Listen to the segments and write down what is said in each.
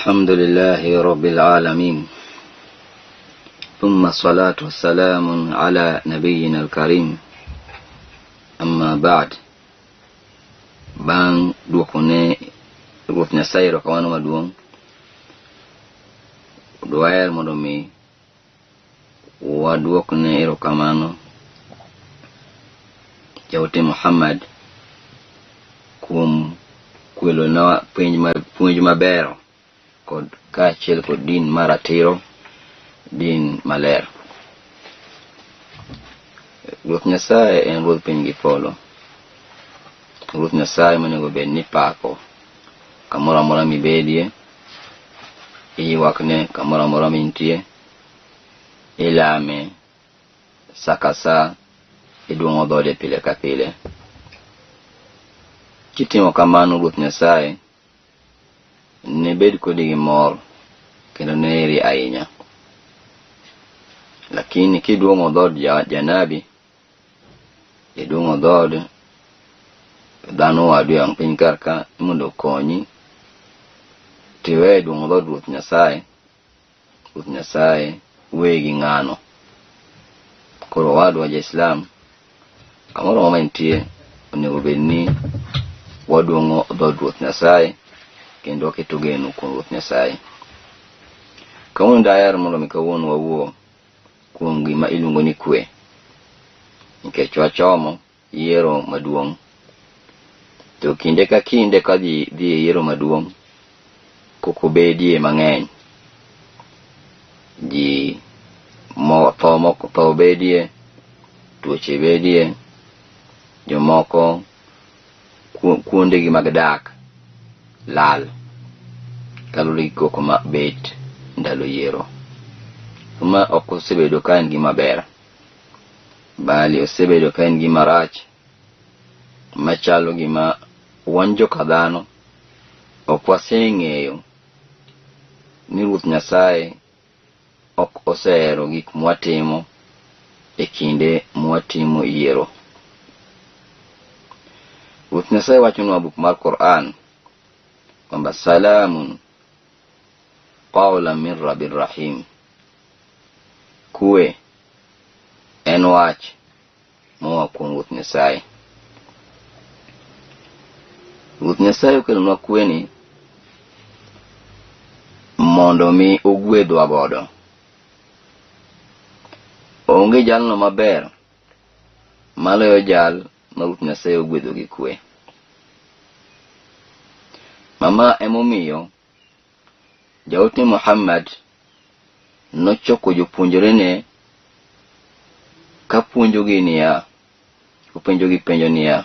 الحمد لله رب العالمين ثم الصلاة والسلام على نبينا الكريم أما بعد بان دوكوني روتنا سيرو كوانو مدوم دوائر مدومي ودوكوني إيرو كمانو جوتي محمد كوم kwelo na puonj maber kod kaachiel kod din maratiro din maler. Ruoth Nyasaye en ruoth piny gi polo. Ruoth Nyasaye monego bed ni pako kamoro amora mibedie, iywakne kamoro amora mintie, ilame sa ka sa, iduong'o dhode pile ka pile. Kitimo kamano, Ruoth Nyasaye ne bed kodi gi mor kendo ne iri ahinya. Lakini kiduong'o dhod janabi, iduong'o dhod dhano wadu yang piny karka mondo konyi, tiwe duong'o dhod Ruoth Nyasaye. Ruoth Nyasaye wegi ng'ano. Koro wadu wa Islam kamoro mama intie onego bed ni waduongo dhod Ruoth Nyasaye kendo keto geno kuom Ruoth Nyasaye. Kawuono dayar mondo mi kawuono wawuo kuom gima iluongo ni kwe, nikech wachomo yiero maduong'. To kinde ka kinde ka dhi yiero maduong' koko bedie mang'eny, ji tho bedie, tuoche bedie, jomoko kuondegi mag dak lal kaluwore gi koko ma bet ndalo yiero. Ma ok osebedo ka en gima ber, bali osebedo ka en gima rach, machalo gima wan joka dhano ok waseng'eyo ni Ruoth Nyasaye ok osehero gik mwatimo e kinde mwatimo yiero. Ruoth Nyasaye wachonwa buk mar Qur'an kwamba salamun qawlan min rabbir rahim. Kwe en wach moa kuom Ruoth Nyasaye. Ruoth Nyasaye okelonwa kweni mondo mi ogwedhwa godo. Onge jalno maber maloyo jal ma Ruoth Nyasaye ogwedho gi kwe. Mama emomiyo Jawte Muhammad nochoko jopuonjrene ka puonjogi niya, openjogi penjo niya,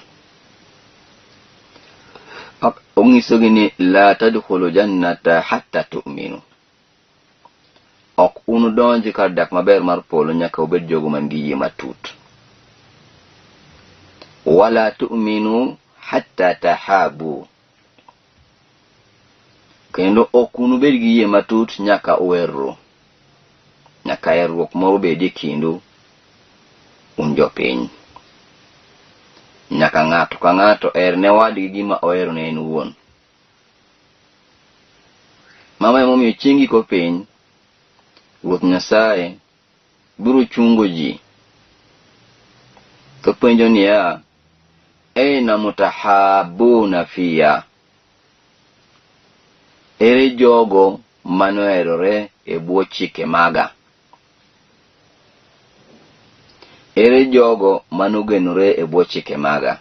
ong'isogi ni la tadkhulu jannata hatta tu'minu. Ok unudonji kar dak maber mar polo nyaka ubed jogo man gi yie matut. Wala tu'minu hatta tahabu. Kendo ok unubed gi yie matut nyaka uherru. Nyaka herruok moro bedie kindu un jopiny. Nyaka ng'ato ka ng'ato herne wadgi gima ohero ne en wuon. Mama emomiyo chieng' giko piny Ruoth Nyasaye biro chungo ji to penjo niya, aina mutahabuna fiya. Ere jogo manoherore e bwo chike maga? Ere jogo manogenore e bwo chike maga?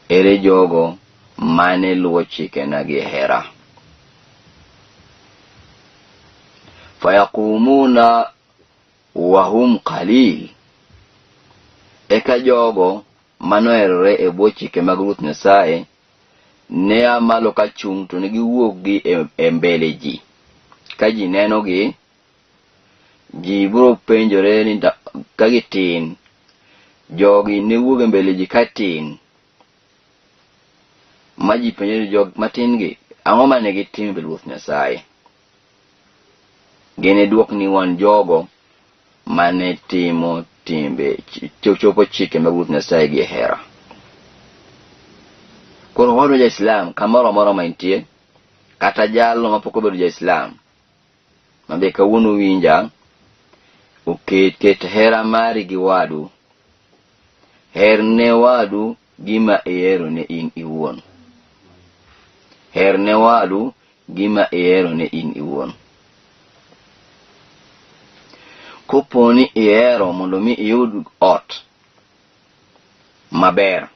Ere jogo mane luwo chike na gi hera? Fayakumuna wahum qalil. Eka jogo manoherore e bwo chike mag Ruoth Nyasaye ne amalo ka chung' to ne giwuok gi e mbele ji. Ka ji neno gi, ji biro penjore ni ka gitin, jogi ne wuok e mbele ji ka tin. Ma ji penjore jog matin gi, ang'o mane gitimo mbele Ruoth Nyasaye? Gene duok ni wan jogo mane timo timbe chopo chike mag Ruoth Nyasaye gi hera. Koro wadu ja Islam kamoro amora ma intie, kata jallo mapok obedo ja-Islam mabe kawuono winja, ket hera mari gi wadu. Herne wadu gima ihero ne in iwuon. Herne wadu gima ihero ne in iwuon. Koponi ihero mondo mi iyud ot maber,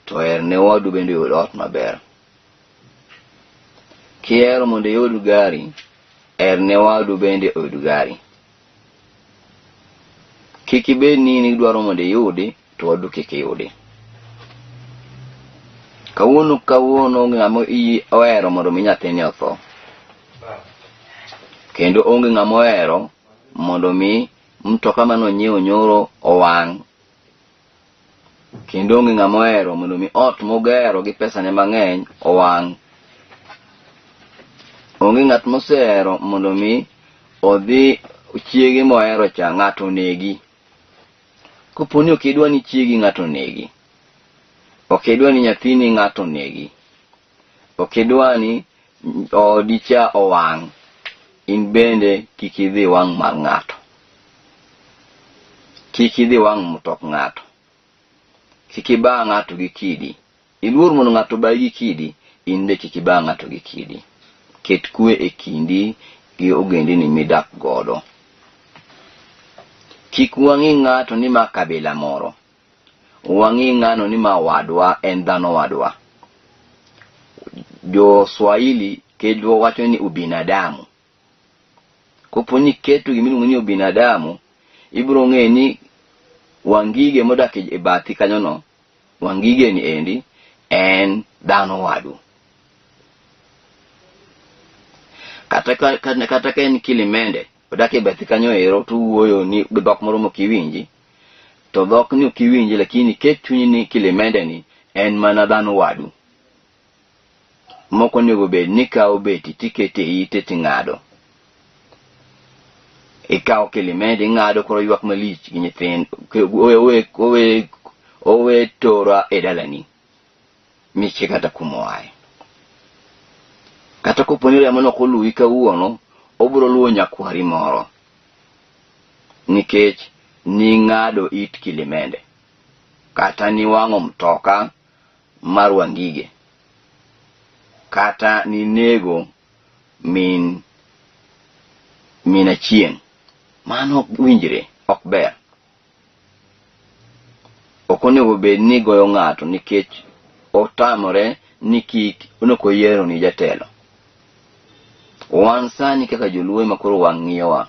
to herne wadu bende yud ot maber. Kihero mondo iyud gari, herne wadu bende oyud gari. Kik ibed ni idwaro mondo iyudi to wadu kik iyudi. Kawuono ng'ama ohero mondo mi nyathine otho, kendo onge ng'ama ohero mondo mi mtoka mano nyiewo nyoro owang', kendo onge ng'ama ohero mondo mi ot mogero gi pesane mang'eny owang'. Onge ng'at mosehero mondo mi odhi chiege mohero cha ng'ato negi. Koponi ok idwa ni chiegi ng'ato negi, ok idwa ni nyathini ng'ato negi, ok idwa ni odi cha owang', in bende kik idhi wang' mar ng'ato, kik idhi wang' mtok ng'ato, kik iba ng'ato gi kidi. Iluor mondo ng'ato bayi gi kidi, in be kik iba ng'ato gi kidi. Ket kwe e kindi gi ogendini midak godo. Kik wang'i ng'ato ni ma kabila moro, wang'i ng'ano ni ma wadwa en dhano wadwa. Jo Swahili kedwa wacho ni ubinadamu. Koponi keto gimiluongo ni ubinadamu, ibiro ng'e ni wangige modak e bathi kanyono, wangige ni endi en dhano wadu. Kata ka en Kilimende odak e bathi kanyo ero, to wuoyo ni dhok moro mokiwinji, to dhok ni okiwinji, lakini ket chunyi ni Kilimende ni en mana dhano wadu. Moko nego bed ni kawo beti tikete ite ting'ado. Ikawo Kilimende ing'ado koro ywak malich gi nyithindo, owe tora e dalani miche kata kumoaye. Kata koponi remo nok oluwi kawuono, obiro luwo nyakwari moro, nikech ni ng'ado it Kilimende, kata ni wang'o mtoka mar wangige, kata ni nego min achieng'. Mano ok winjre, ok ber. Ok onego bed ni goyo ng'ato nikech otamore ni kik onoko yiero ni jatelo. Wan sani kaka joluo makoro wang'iyowa,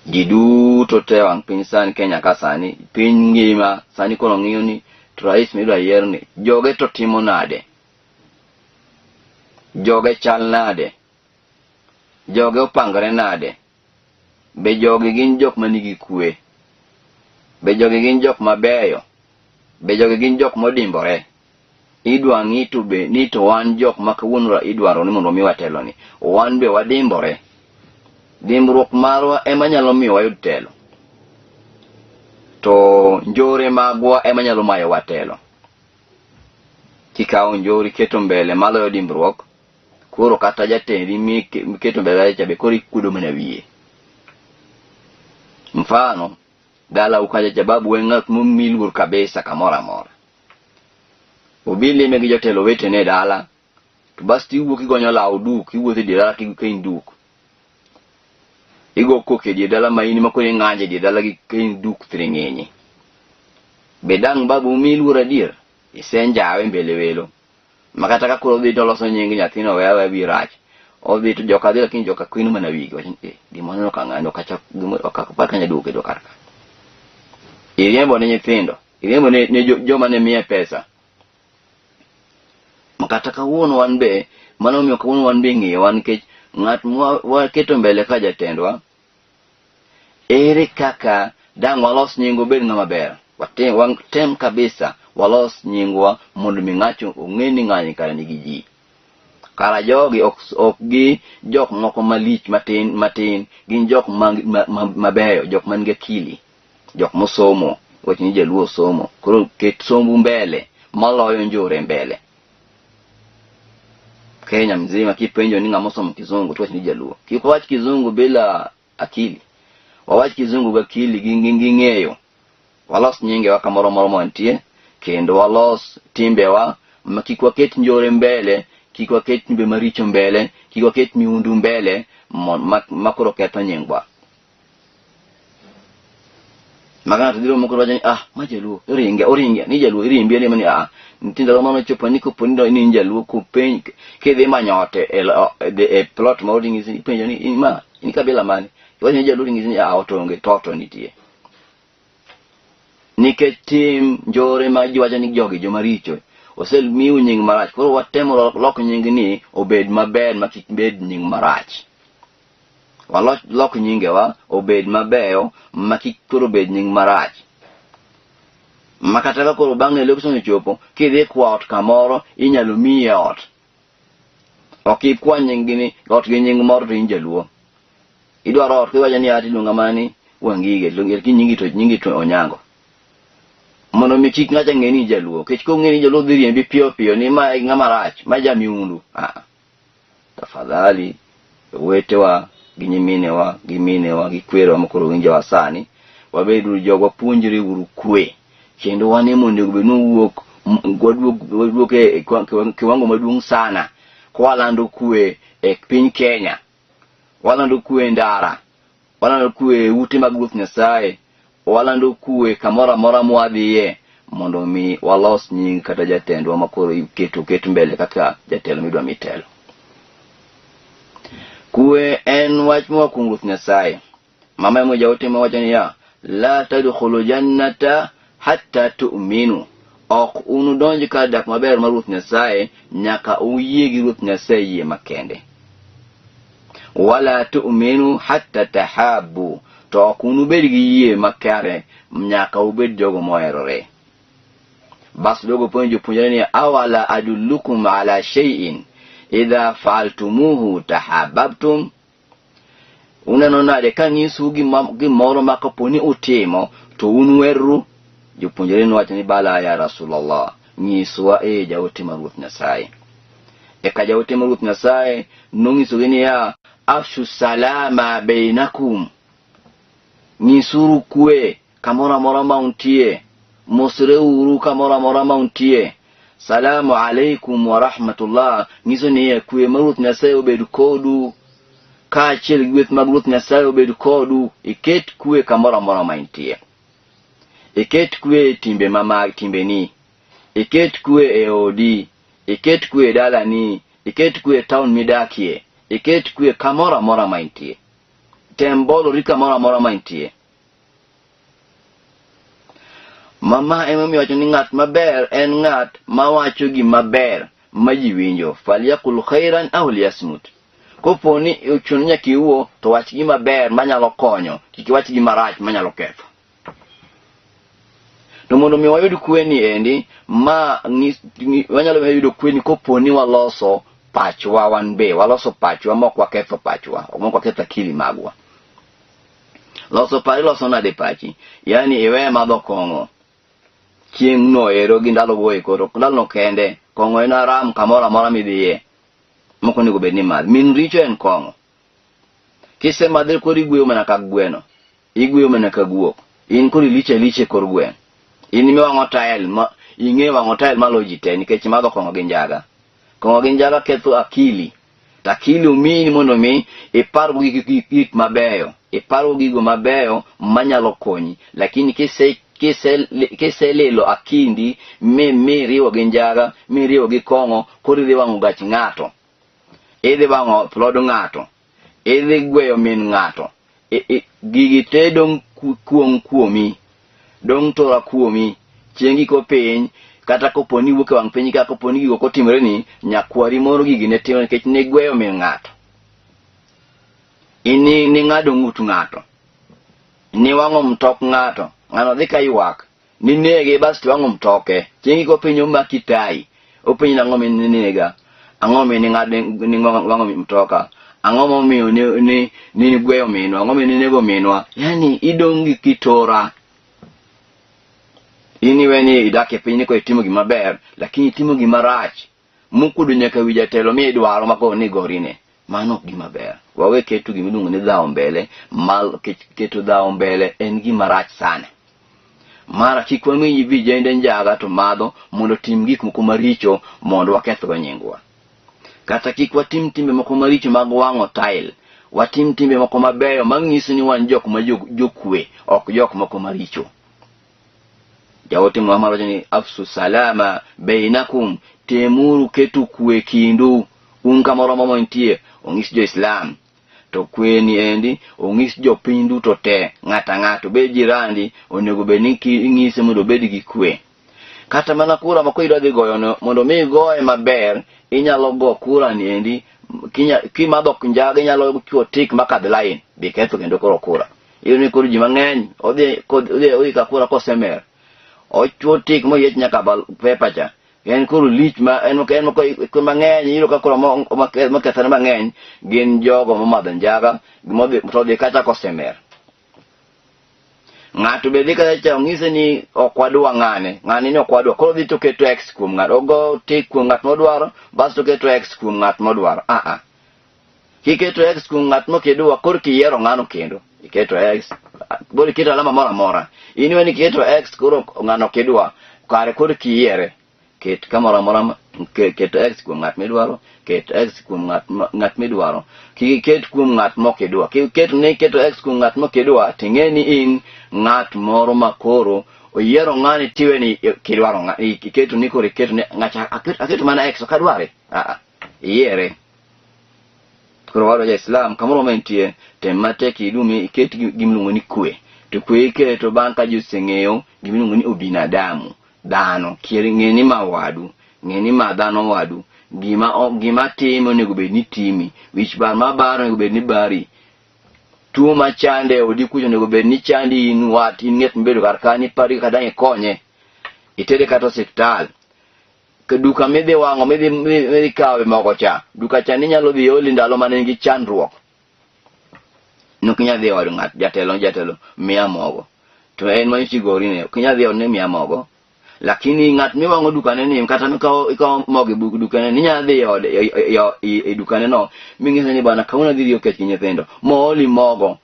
ji duto te wang' piny sani Kenya ka sani, piny ngima sani koro ng'iyo ni rais midwa yier ni joge to timo nade, joge chal nade, joge opangore nade, be joge gin jok manigi kwe, be joge gin jok mabeyo, be joge gin jok modimbore. Idwa ng'ito be ni to wan jok makawuono idwaro ni mondo mi watelo ni, wan be wadimbore. Dimbruok marwa ema nyalo miyo wayud telo, to njore magwa ema nyalo mayo watelo. Kikawo njori keto mbele maloyo dimbruok, koro kata jatendi miketo mbele cha be koro ikudo mana wiye. Mfano, dala ukaja jababu weng'at mumilur kabisa kamora mora. Obili megi jotelo wetene dala, to basti iwuok igonyo law duk, iwuotho di dala kain duk. Igo koke di dala maini makore ng'anje di dala gi kain duk thiring'enye. Bedang babu umilur adier, isenjawe mbele welo. Makata ka koro odhi to loso nying nyathino wewe birach. Odhi to joka dhi lakini joka kwinu mana wigi. Wachin, gimone no kang'ano kacha okakapar kanya duke do karka. Iriembo ne nyithindo, iriembo ne joma ne miye pesa. Makata kawuono wan be, mano miyo kawuono wan be ng'iyo wan kech ng'at waketo mbele ka jatendwa, ere kaka dang walos nyingo bed ng'ama ber. Watem kabisa walos nyingwa mondo mi ng'acho ong'e ni ng'ani kara nigi ji. Kara jogi ok gi jok moko malich matin, gin jok mabeyo, jok man gi akili, jok mosomo, wach ni jaluo somo. Koro ket sombu mbele, maloyo njore mbele. Kenya mzima kipenjo ni ngamosomo kizungu tu ni jaluo. Kiko kizungu bila akili. Wawachi kizungu ga akili ng'eyo. Walos nyinge wa kamoro moro montie kendo walos timbe wa makikwa ket njore mbele, kikwa ket mbe maricho mbele, kikwa ket miundu mbele makoro keto nyingwa. Magana tudiro mukoro wajani majaluo oringe ni jaluo irimbi ni mani ntinda romano chopo niko ponindo ni jaluo ku pen ke de manyote e plot molding is penjo ni kabila mani wajani jaluo ngizi otonge toto nitie nike tim njore maji wajani jogi jomaricho osel miu nying marach koro watemo loko nying ni obed maber makik bed nying marach loko nyinge wa obed mabeyo makik koro bed nying marach makataka koro bang'e lokso chopo kidhi kwa ot kamoro inyalo miye ot okikwa nying ni ot gi nying moro to injaluo idwaro ot kiwaja ni ati lunga mani wangige nyingi to onyango mono mi kik ng'acha ng'eni jaluo kech ko ng'eni jaluo dhi riembi piyo ni ma ng'ama rach ma jamiundu tafadhali wetewa gi nyiminewa gi minewa gi kwero mokoro winja wasani wabedu jogo puonjre uru kwe kendo wane mondo benu wuok wadwuok e kiwango maduong' sana kwalando kwe e piny Kenya walando kwe ndara walando kwe ute mag Ruoth Nyasaye walando kwe kamora mora mwadhiye mondo mi walos nying kata jatendwa makoro keto mbele kaka jatelo midwa mitelo. Kwe en wach mwa kuom Ruoth Nyasaye. Mama mo jaote mo wachani la tadkhulu jannata hatta tu'minu. Ok unu donji ka dak maber mar Ruoth Nyasaye nyaka uyie gi Ruoth Nyasaye yie makende. Wala tu'minu hatta tahabbu. To ok unu bed gi yie makare nyaka ubed jogo moherore. Bas dogo puonjani ni awala adullukum ala shay'in idha fa'altumuhu tahabbtum. Unanona de kanyisu gi moro makaponi utimo to unweru jopunjere no wachani bala ya Rasulullah nyiswa jaote mar Ruoth Nyasaye ka jaote mar Ruoth Nyasaye nongiso gini afshu salama bainakum nyisuru kwe kamora mora mauntie mosreuru kamora mora mauntie salamu alaikum wa rahmatullah ngiso ni kwe mar Ruoth Nyasaye obedu kodu ka chel gweth mag Ruoth Nyasaye obedu kodu iket kwe kamora mora maintie iket kwe timbe mamag timbe ni iket kwe e odi iket kwe dala ni iket kwe town midakie iket kwe kamora mora maintie tembolo rika mora mora maintie. Mama emami wacho ni ng'at maber en ng'at mawacho gi maber majiwinjo falyakul khairan aw liyasmut. Koponi uchunya kiuo to wach gi maber manyalo konyo kik wach gi marach manyalo ketho. To mondo mi wayud kweni endi wanyalo yudo kweni koponi waloso pachwa wanbe waloso pachwa mok waketho pachwa mok waketho akili magwa. Loso pari loso nade pachi yani iwe madho kong'o chieng' no ero gi ndalo goe koro ndalo no kende kong'o en aram kamora mora midhiye moko nego bed ni madh min richo en kong'o kise madhe kori igweyo mana ka gweno igweyo mana ka guok in kori liche kor gwen in miwang'o tael ing'e wang'o tael malo ji te nikech madho kong'o gi njaga ketho akili takili umini mondo mi ipar gik mabeyo iparo gigo mabeyo manyalo konyi lakini kise lelo akindi miriwo gi njaga miriwo gi kong'o koro idhi wang'o gach ng'ato idhi wang'o plod ng'ato idhi gweyo min ng'ato gigi te dong kuomi dong tora kuomi chiengi ko piny kata koponi wuok e wang' piny kaka koponi gigo kotimore ni nyakwari moro gigi ne timo nikech ne gweyo min ng'ato ni ng'ado ng'ut ng'ato ni wang'o mtok ng'ato ng'ano dhi ka ywak ni nege bas to wang'o mtoke chiengi ko piny omaki tai opiny nang'o min nega ang'o min ni wang'o mtoka ang'o momiyo ni gweyo minwa ang'o min nego minwa yani idong gi kitora. Ini weni idake piny ko itimo gima ber lakini itimo gima rach mukudu nyaka wi jatelo mi dwaro mako ni gorine. Mano gima ber. Wawe ketu gimiluongo ni dhao mbele, mal ketu dhao mbele en gima rach sana. Mara kik wami vijende njaga to madho mondo tim gik moko maricho mondo wakethgo nyingwa. Kata kik watim timbe moko maricho mag wang'o tile. Watim timbe moko mabeyo manyiso ni wan jok ma jokwe, ok jok moko maricho. Jawote Muhammad wacho ni afsu salama bainakum, temuru ketu kwe kindu. Kamoro mamontie ong'is jo Islam to kwe ni endi ong'is jo piny duto te. Ng'ato be jirandi onego bed ni ing'ise mondo bed gi kwe. Kata mana kura ma koidwa dhi goyo mondo mi goye maber, inyalo go kura ni endi kimadho njaga inyalo chuo tik makadh line bi ketho kendo koro kura. Iyo ni koro ji mang'eny odhi ka kura kosemer ochuo tik moyiech nyaka bal pepa cha. En kuru lich ma en ko mang'eny iro ka kura makethane mang'eny gin jogo momadho njaga to dhi kata kosemer. Ng'ato be dhi kata cha ong'ise ni okwadwa ng'ani ni okwadwa, koro dhi to keto X kuom ng'ato, ogo tik kuom ng'at modwaro bas to keto X kuom ng'at modwaro. Kiketo X kuom ng'at mokidwa koro kiyiero ng'ano kendo iketo X, bori keto alama mora mora. Iniwe ni keto X koro ng'ano kidwa kare koro kiyiere. Ket kamora mora keto X kuom ng'at midwaro, keto X kuom ng'at midwaro. Kiket kuom ng'at mokidwa. Keto X kuom ng'at mokidwa ting'eni in ng'at moro makoro oyiero ng'ani tiwe ni kidwaro ng'ani iketo ni koro iketo ni ng'acha aketo mana X okadware. Iyiere. Koro waro ja Islam kamoro mentie tem matek idumi iket gimiluongo ni kwe. To kwe iketo bang' ka ji oseng'eyo gimiluongo ni obinadamu. Dhano kieri ng'eni mawadu, ng'eni ma dhano wadu, gima timo onego bed ni timi, wich bar mabaro onego bed ni bari, tuo machande odi kucho onego bed ni chandi in ng'et mbedo kar kanyo pari kaka dang' ikonye, itere kata osiptal. Duka midhi wang'o midhi kawe mogo cha, duka cha ni nyalo dhi oli ndalo mane nigi chandruok. Nukinya dhi od ng'at jatelo miya mogo, to en manyichigorine kinya dhi od ne miya mogo. Lakini ng'at miwang'o dukane ni kata ikaw mogi buk dukane ni nyadhi e dukane no ming'ise ni bana kauna dhi rio kech nyithindo mooli mogo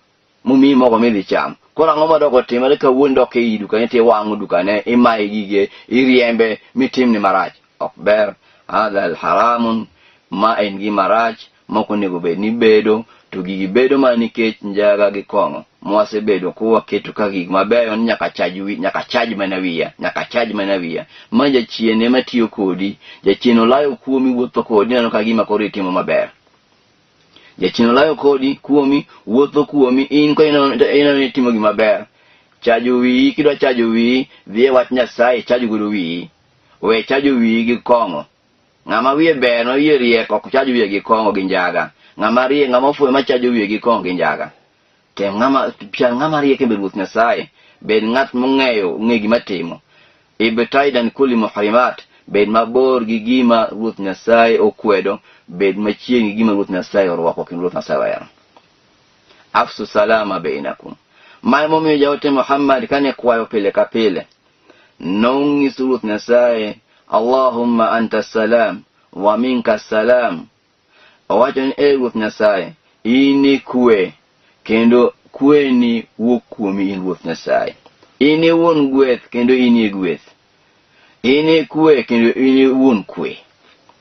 mumi mogo midhi cham. Koro ang'o madoko timore kawuono dok e dukane ti wang'o dukane imaye gige iriembe mitim ni marach. Ok ber. Hadha haramun, ma en gima rach moko nego bed ni bedo to gigi bedo ma nikech njaga gi kong'o mwasebedo kuwa keto ka gig mabeyo ni nyaka charge mana wiya ma jachiene matiyo kodi jachien olayo kuomi wuotho kodi neno ka gima koro itimo maber. Jachien olayo kodi kuomi wuotho kuomi in ko ino ni timo gima ber. Chajo wiyi kidwa chajo wiyi dhi e wach Nyasaye chajo godo wiyi. We chajo wiyi gi kong'o. Ng'ama wiye ber no wiye rieko ok chajo wiye gi kong'o gi njaga. Ng'ama ofuwe ma chajo wiye gi kong'o gi njaga. Tem ng'ama rieke be Ruoth Nyasaye bed ng'at mong'eyo gima timo. Ibtaidan kulli muhrimat, bed mabor gi gima Ruoth Nyasaye okwedo, bed machiegni gi gima Ruoth Nyasaye orwako kendo Ruoth Nyasaye wero. Afsu salama bainakum. Mae momiyo jaote Muhammad kane kwayo pile ka pile nong'iso Ruoth Nyasaye, Allahumma anta salam wa minka salam. Owacho ni Ruoth Nyasaye ini kwe kendo kwe ni wuok kuomi in Ruoth Nyasaye. Ini wuon gweth kendo ini gweth. Ini kwe kendo ini wuon kwe.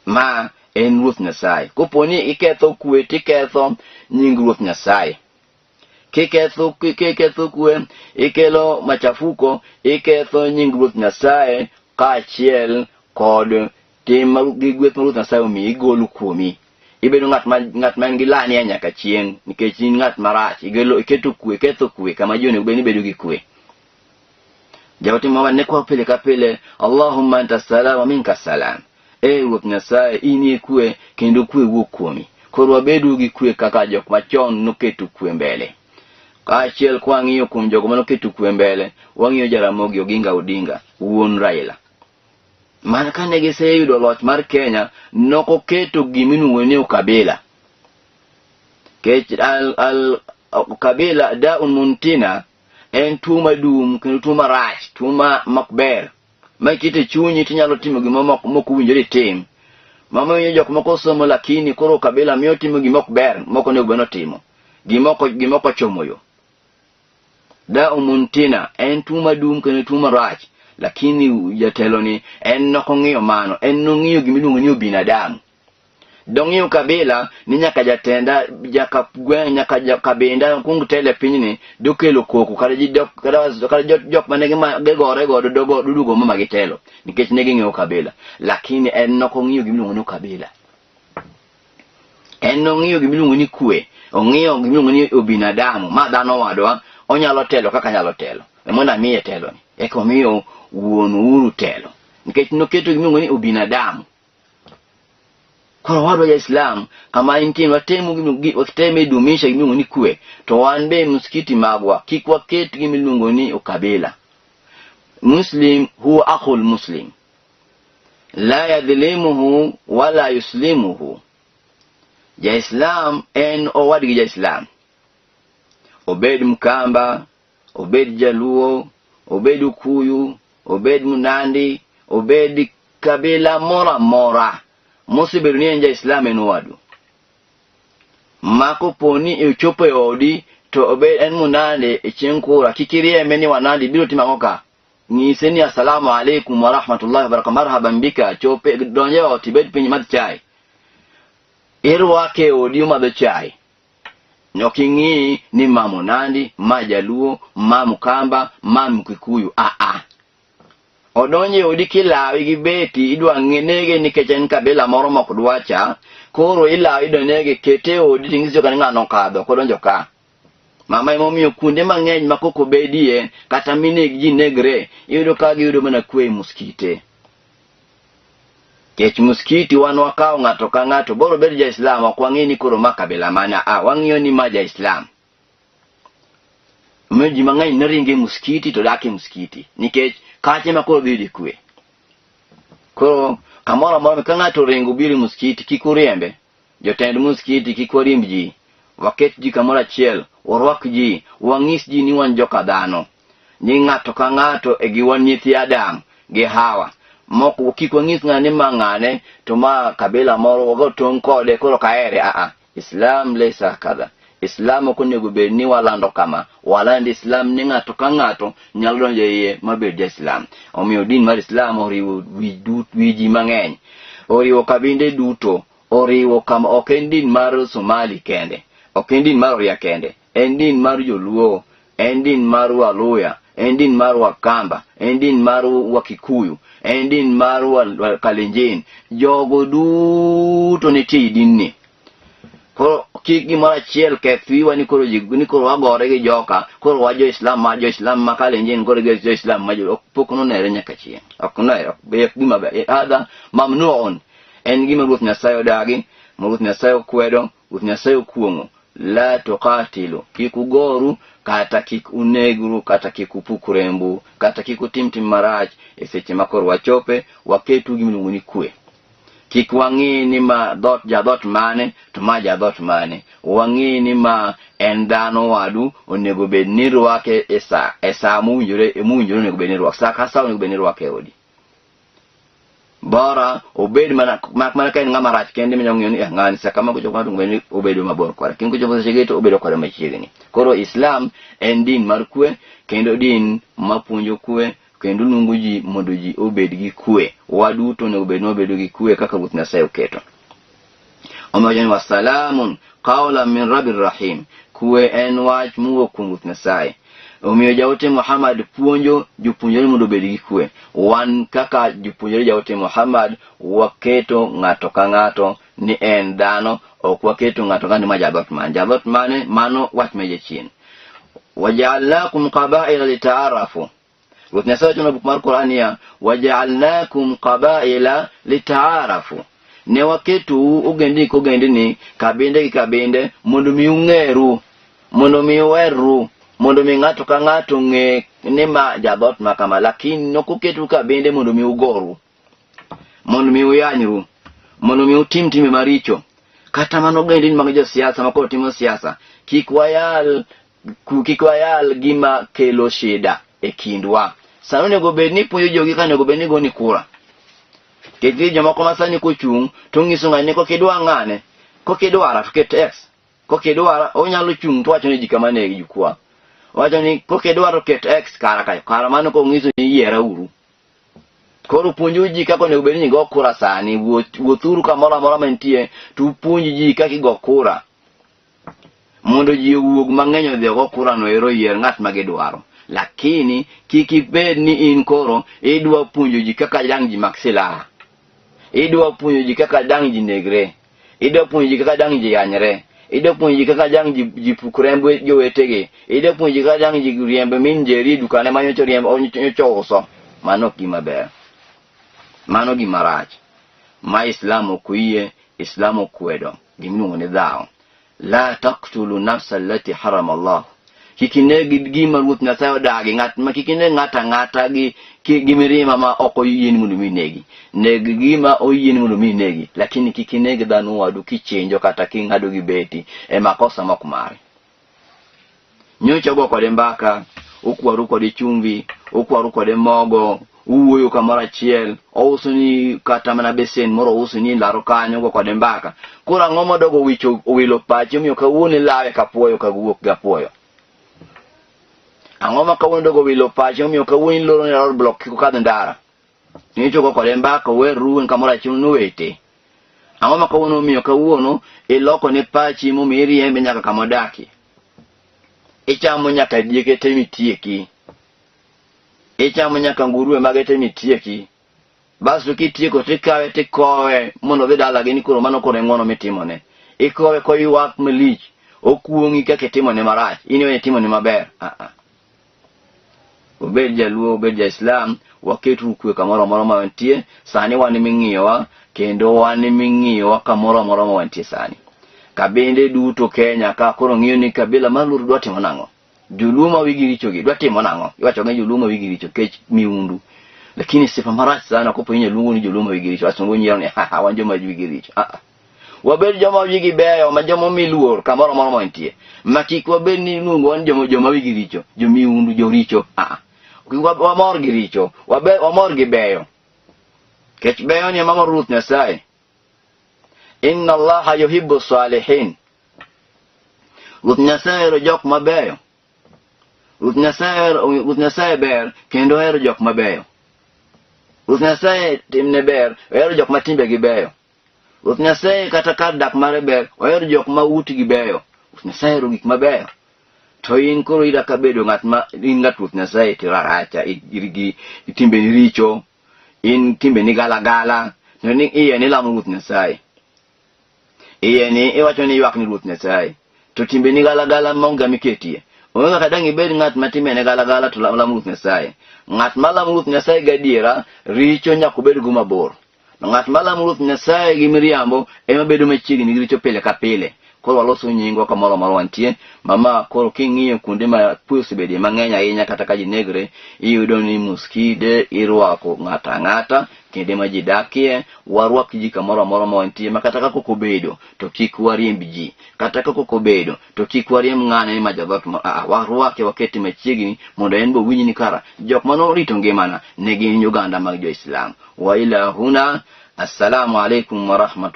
Ma en Ruoth Nyasaye. Koponi iketho kwe tiketho nying Ruoth Nyasaye. Kiketho kwe ikelo machafuko, iketho nying Ruoth Nyasaye kaachiel kod tim gi gweth Ruoth Nyasaye omi igolo kuomi. Ibedo ng'at man gi lani nyaka chieng' nikech in ng'at marach. Iketo kwe, ketho kwe kama jone ubeni bedo gi kwe. Jawote Muhammad ne kwa pile ka pile, Allahumma anta salam wa minka salam. Ruoth Nyasaye ini kwe kendo kwe wuok kuomi. Koro wabedo gi kwe kaka jok machon noketo kwe mbele. Kaachiel kwa ng'iyo kuom jogo manoketo kwe mbele, wang'iyo Jaramogi Oginga Odinga, wuon Raila. Mana kane giseyudo loch mar Kenya, nokoketo gimiluongo ni ukabila. Kech ukabila daun muntina en tuo madum kendo tuo marach, tuo makber. Ma kite chunyi tinyalo timo gima mok winjore tim. mama winjo jok moko somo lakini koro kabila miyo timo gimok ber moko ne ubeno timo gimoko chomo yo da umuntina en tuma dum kene tuma rach lakini jatelo ni en nokong'iyo mano en nong'iyo gimiluongo ni binadamu dong'iyo kabila ni nyaka jatenda jaka gwen nyaka kabinda kungu tele pinyni dokelo koko kada jok manege gore godo dogo dudugo mama gitelo nikech ne ging'iyo kabila lakini en nokong'iyo gimiluongo ni kabila en nong'iyo gimiluongo ni kwe ong'iyo gimiluongo ni binadamu ma dhano wadwa onyalo telo kaka nyalo telo mondo miye telo ni eko miyo wuon uru telo nikech noketo gimiluongo ni binadamu. Koro wadwa ya Islam kama intin wateme dumisha gimiluongo ni kwe to wan be msikiti magwa kik waket gimiluongo ni ukabila. Muslim huwa akhul muslim la yadhlimuhu wala yuslimuhu. Ja Islam en owadi ja Islam obed Mkamba, obed Jaluo, obed Ukuyu, obed Munandi, obed kabila mora mosibedo ni enja Islam en wadu mako poni uchopo yodi to obed en Munandi ichenkura kikirie meni wanandi biro timangoka ngise ni assalamu alaikum wa rahmatullahi wa barakatuh marhaban bika chope donje otibed pinyi mad chai irwake odi madho chai nyokingi ni Munandi Majaluo Mkamba Mkikuyu odonje odi kilawi gi beti idwa ngenege nikech en kabila moro mokdwacha koro ilawi donege kete odi tingizo kan ngano kadho kodonjo ka mama imomiyo kunde mang'eny makoko bedie kata mineg ji negre iyudo ka giyudo mana kwe muskite kech muskiti wan wakaw ng'ato ka ng'ato boro bedo ja Islam ok wang'e ni koro makabila mana wang'iyo ni ma ja Islam meji mang'eny naringe muskiti to dake muskiti nikech kache makoro bidi kwe koro kamora mora ka ng'ato ringo biri muskiti kikuriembe jotend muskiti kikwarimb ji waket ji kamora chiel warwak ji wang'is ji ni wan joka dhano ni ng'ato ka ng'ato e giwan nyithi Adam gi Hawa moko kikwang'is ng'ane mang'ane to ma kabila moro wago tong kode koro kaere Islam lesa kada Islam okonego bed ni walando kama walando Islam ni ng'ato ka ng'ato nyalo donjo iye mabed ja Islam omiyo din mar Islam oriwo wiji mang'eny oriwo kabinde duto oriwo kama ok en din mar Somali kende ok en din mar Oria kende en din mar Joluo en din mar Waluya en din mar Wakamba en din mar Wakikuyu en din mar Kalenjin jogo duto nitie din ni koro kiki mara chiel kethiwa ni koro wagore gi joka koro wajo Islam ma Kalenjin koro jo Islam ma jo pokno nere nyaka chien okno be gima be ada mamnuun en gima Ruoth Nyasaye odagi Ruoth Nyasaye kwedo Ruoth Nyasaye kuongo la tuqatilu kikugoru kata kikunegru kata kikupukurembu kata kikutimtim marach eseche makoro wachope waketu gimiluongo ni kwe kik wang'i ni ma jadhot mane to ma jadhot mane wang'i ni ma en dhano wadu onego bed ni rwake e sa mowinjore onego bed ni rwake sa ka sa onego bed ni rwake odi bara obed mana ka en ng'ama rach kende minyang'iyo ni ng'ani sa kama kucho kwato ng'eni obedo mabor kwara kin kucho pose chegeto obedo kwara machiegni koro Islam en din mar kwe kendo din mapuonjo kwe kendo nungu ji mondo ji obed gi kwe waduto ne obedo gi kwe kaka Ruoth Nyasaye oketo omiyo wa salamun qawlan min rabbir rahim kwe en wach muwuok kuom Ruoth Nyasaye omiyo jaote Muhammad puonjo jopuonjore mondo obed gi kwe wan kaka jopuonjore jaote Muhammad waketo ng'ato ka ng'ato ni en dhano ok waketo ng'ato ka ng'ato ma jadhot mane mano wach meje chien waja'alnakum qaba'ila lita'arafu Ruoth Nyasaye wacho buk mar Qur'ania waja'alnakum qaba'ila lita'arafu ne waketu ogendini kabinde gi kabinde mondo mi ung'eru mondo mi uweru mondo mi ng'ato ka ng'ato ng'e ni ma jadhot ma kama lakini nokuketu kabinde mondo mi ugoru mondo mi uyanyru mondo mi utim time maricho kata mano ogendini mag josiasa makoro timo siasa kik wayal gima kelo shida e kindwa sano nego bed ni puonjo jogi ka nego bed ni goni kura Keti jomoko masani kochung to ngiso ngane ko kidwa ngane ko kidwara to ket x ko kidwara onyalo chung to wacho ni jikama ne jukwa wacho ni ko kidwaro ket x kara mano ko ngiso ni yera uru koro puonjo ji kako ne obeni go kura sani wuothuru kamoro amora mantie tu puonji ji kaki go kura mondo ji wuog mang'eny odhi go kura no ero yier ng'at ma gidwaro. Lakini kikibed ni in koro idwa puonjo ji kaka dang ji maksila, idwa puonjo ji kaka dang ji negre, idwa puonjo ji kaka dang ji yanyre, idwa puonjo ji kaka dang ji pukrembe jowetege, idwa puonjo ji kaka dang ji riembe min jeri dukane manyocho riembe onyocho uso. Mano gima ber, mano gima rach. Ma Islamu kuiye, Islamu kwedo gimiluongo ni dhao. La taqtulu nafsa allati harama Allah. Kikinegi gima ruoth Nyasaye odagi ng'at ma kikine ng'ata gi mirima ma ok oyieni mondo minegi. Neg gima oyieni mondo minegi, lakini kikinegi dhano wadu kichenjo kata king'ado gi beti e makosa mok mare. Nyocha go kode mbaka, ukwaru kode chumvi, ukwaru kode mogo, uwoyo kamoro achiel, ouso ni kata mana besen moro ouso ni laro kanyo go kode mbaka. Kura ng'omo dogo wilo pache miyo kawuone lawe kapuoyo kawuok gapuoyo. Angoma kawuono dogo wilo pache miyo kawuone loro ni laro blok kiko kadho ndara. Nicho go kode mbaka wer ruwen kamoro achiel no wete. Angoma kawuono miyo kawuono iloko ne pache mo miri yembe nyaka kamodaki. Ichamo nyaka dieke temi tieki. Ichamo nyaka nguruwe magete mitieki. Basu kitieko tikawe tikowe mondo dhi dala gini kuro mano kore ngono mitimone. Ikowe ko yuak malich. Okuongi kake timone marach. Iniwe timone maber. Obed jaluo, obed ja Islam, waketu kwe kamoro moro mawantie. Sani wani ming'iyowa, kendo wani ming'iyowa kamoro moro mawantie sani. Kabinde duto Kenya ka koro ng'iyo ni kabila malur dwa timo nang'o. Juluma wigi richogi dwa timo nang'o. Iwacho nge juluma wigi richo kech miundu. Lakini sifa marach sana kupo inye lungu ni juluma wigi richo. Asungu nyero ni wanjoma wigi richo. Wabed joma wigi beyo majoma miluor kamoro moro mantie. Makik wabed ni lungu wan joma wigi richo. Jomiundu joricho. Wamor gi richo. Wamor gi beyo. Kech beyo ni mama Ruth Nyasaye. Inna Allaha yuhibbu salihin. Ruth Nyasaye ero jok mabeyo. Ruth Nyasaye ber kendo ero jok mabeyo. Ruth Nyasaye timne ber ero jok matimbe gi beyo. Ruth Nyasaye kata kar dak mare ber ero jok ma uti gi beyo. Ruth Nyasaye ero gik mabeyo. To in koro ida kabedo ng'at ma in ng'at Ruth Nyasaye tiraracha irigi timbe ni richo, in timbe ni galagala, ni iye ni lamu Ruth Nyasaye. Iye ni iwacho ni ywak ni Ruth Nyasaye. To timbe ni galagala monga miketie. Onga kadang ibed ng'at matime ne galagala to lamu Ruth Nyasaye. Ng'at malamu Ruth Nyasaye gadiera richo nyaka bed go mabor. Ng'at malamu Ruth Nyasaye gi miriambo ema bedo machiegni gi richo pile ka pile. Koro waloso nyingo kamoro moro wantie. Mama koro king'iyo kuonde ma pusi bedi mang'eny ahinya kata ka ji negre, iyudo ni muskide irwako ng'ata kende ma ji dakie, warwak ji kamoro moro wantie makata ka koko bedo to kik wariemb ji, kata ka koko bedo to kik wariemb ng'ane ma jadhot warwake waketi machiegni mondo en bo winji ni kara jok mano rito ngimana ne gin Uganda mag jo Islam. Wa ila huna, assalamu alaikum wa rahmatullahi